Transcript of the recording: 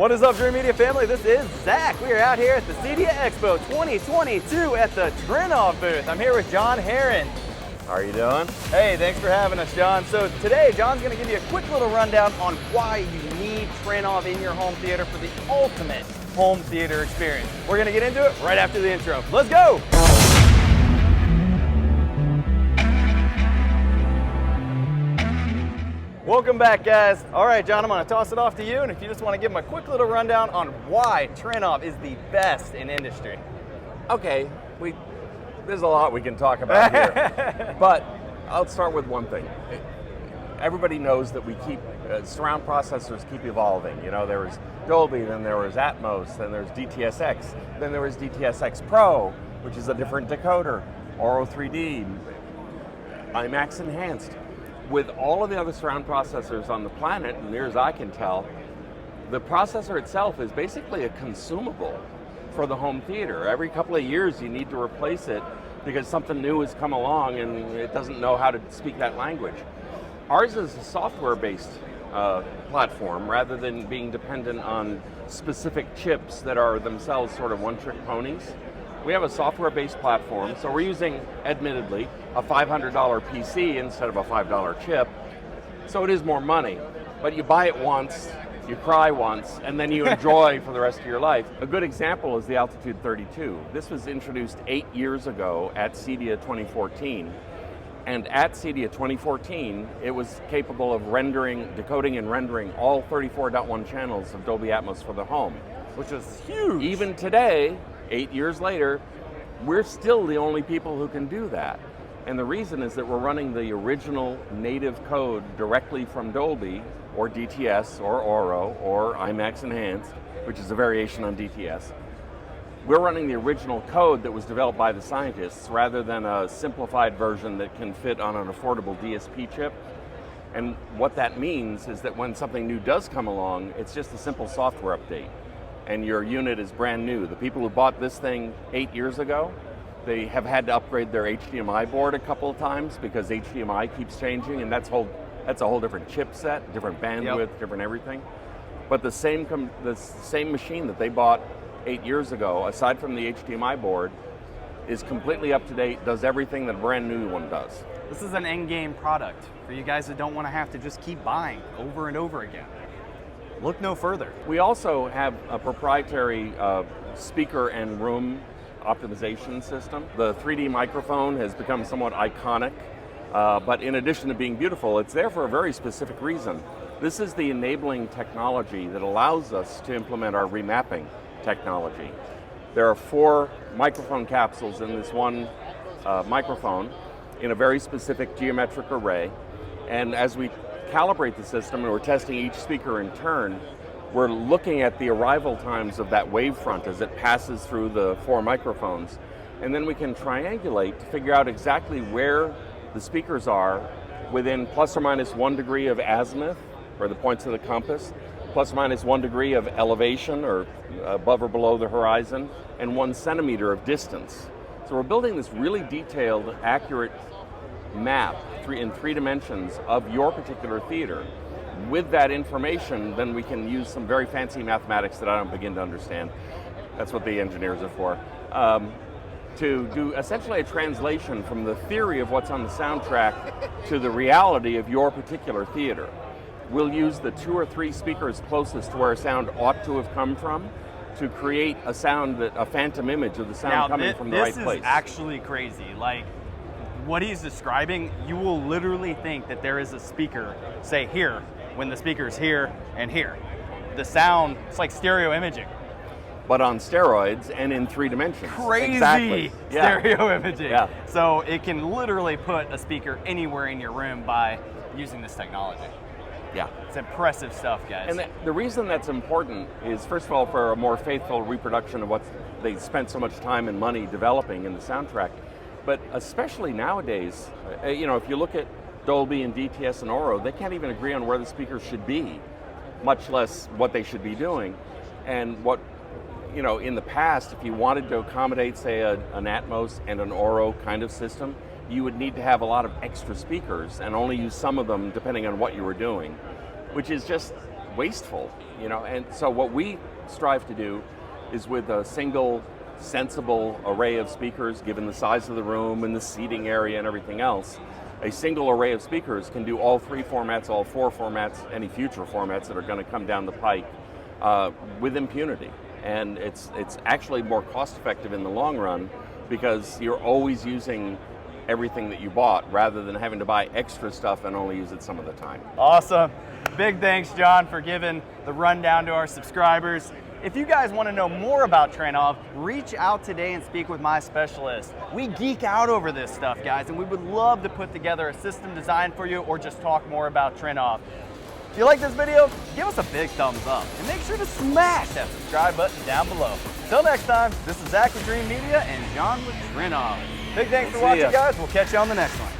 What is up, Dreamedia family? This is Zach. We are out here at the Cedia Expo 2022 at the Trinnov booth. I'm here with John Herron. How are you doing? Hey, thanks for having us, John. So today, John's going to give you a quick little rundown on why you need Trinnov in your home theater for the ultimate home theater experience. We're going to get into it right after the intro. Let's go! Welcome back, guys. All right, John, I'm going to toss it off to you, and if you just want to give them a quick little rundown on why Trinnov is the best in industry. Okay, there's a lot we can talk about here, but I'll start with one thing. Everybody knows that we keep, surround processors keep evolving. You know, there was Dolby, then there was Atmos, then there's DTSX, then there was DTSX Pro, which is a different decoder, Auro 3D, IMAX Enhanced. With all of the other surround processors on the planet, and near as I can tell, the processor itself is basically a consumable for the home theater. Every couple of years you need to replace it because something new has come along and it doesn't know how to speak that language. Ours is a software-based platform rather than being dependent on specific chips that are themselves sort of one-trick ponies. We have a software-based platform, so we're using, admittedly, a $500 PC instead of a $5 chip. So it is more money, but you buy it once, you cry once, and then you enjoy for the rest of your life. A good example is the Altitude 32. This was introduced 8 years ago at Cedia 2014. And at Cedia 2014, it was capable of decoding and rendering all 34.1 channels of Dolby Atmos for the home. Which is huge. Even today, 8 years later, we're still the only people who can do that. And the reason is that we're running the original native code directly from Dolby, or DTS, or Auro, or IMAX Enhanced, which is a variation on DTS. We're running the original code that was developed by the scientists rather than a simplified version that can fit on an affordable DSP chip. And what that means is that when something new does come along, it's just a simple software update. And your unit is brand new. The people who bought this thing 8 years ago, they have had to upgrade their HDMI board a couple of times because HDMI keeps changing, and that's a whole different chipset, different bandwidth, different everything. But the same machine that they bought 8 years ago, aside from the HDMI board, is completely up to date, does everything that a brand new one does. This is an end-game product for you guys that don't want to have to just keep buying over and over again. Look no further. We also have a proprietary speaker and room optimization system. The 3D microphone has become somewhat iconic, but in addition to being beautiful, it's there for a very specific reason. This is the enabling technology that allows us to implement our remapping technology. There are 4 microphone capsules in this one microphone in a very specific geometric array, and as we calibrate the system and we're testing each speaker in turn, we're looking at the arrival times of that wavefront as it passes through the 4 microphones, and then we can triangulate to figure out exactly where the speakers are within plus or minus 1 degree of azimuth, or the points of the compass, plus or minus 1 degree of elevation, or above or below the horizon, and 1 centimeter of distance. So we're building this really detailed, accurate map in 3 dimensions of your particular theater. With that information, then we can use some very fancy mathematics that I don't begin to understand. That's what the engineers are for. To do essentially a translation from the theory of what's on the soundtrack to the reality of your particular theater. We'll use the 2 or 3 speakers closest to where sound ought to have come from to create a phantom image of the sound coming from the right place. This is actually crazy. Like, what he's describing, you will literally think that there is a speaker, say here, when the speaker's here and here. The sound, it's like stereo imaging. But on steroids and in 3 dimensions. Crazy exactly. stereo imaging. Yeah. So it can literally put a speaker anywhere in your room by using this technology. Yeah. It's impressive stuff, guys. And the reason that's important is, first of all, for a more faithful reproduction of what they spent so much time and money developing in the soundtrack. But especially nowadays, you know, if you look at Dolby and DTS and Auro, they can't even agree on where the speakers should be, much less what they should be doing. And what, you know, in the past, if you wanted to accommodate, say, an Atmos and an Auro kind of system, you would need to have a lot of extra speakers and only use some of them depending on what you were doing, which is just wasteful, you know. And so what we strive to do is with a single sensible array of speakers, given the size of the room and the seating area and everything else, a single array of speakers can do all 3 formats, all 4 formats, any future formats that are going to come down the pike with impunity. And it's actually more cost effective in the long run because you're always using everything that you bought rather than having to buy extra stuff and only use it some of the time. Awesome. Big thanks, John, for giving the rundown to our subscribers. If you guys want to know more about Trinnov, reach out today and speak with my specialist. We geek out over this stuff, guys, and we would love to put together a system design for you or just talk more about Trinnov. If you like this video, give us a big thumbs up and make sure to smash that subscribe button down below. Till next time, this is Zach with Dreamedia and John with Trinnov. Big thanks for watching, guys. We'll catch you on the next one.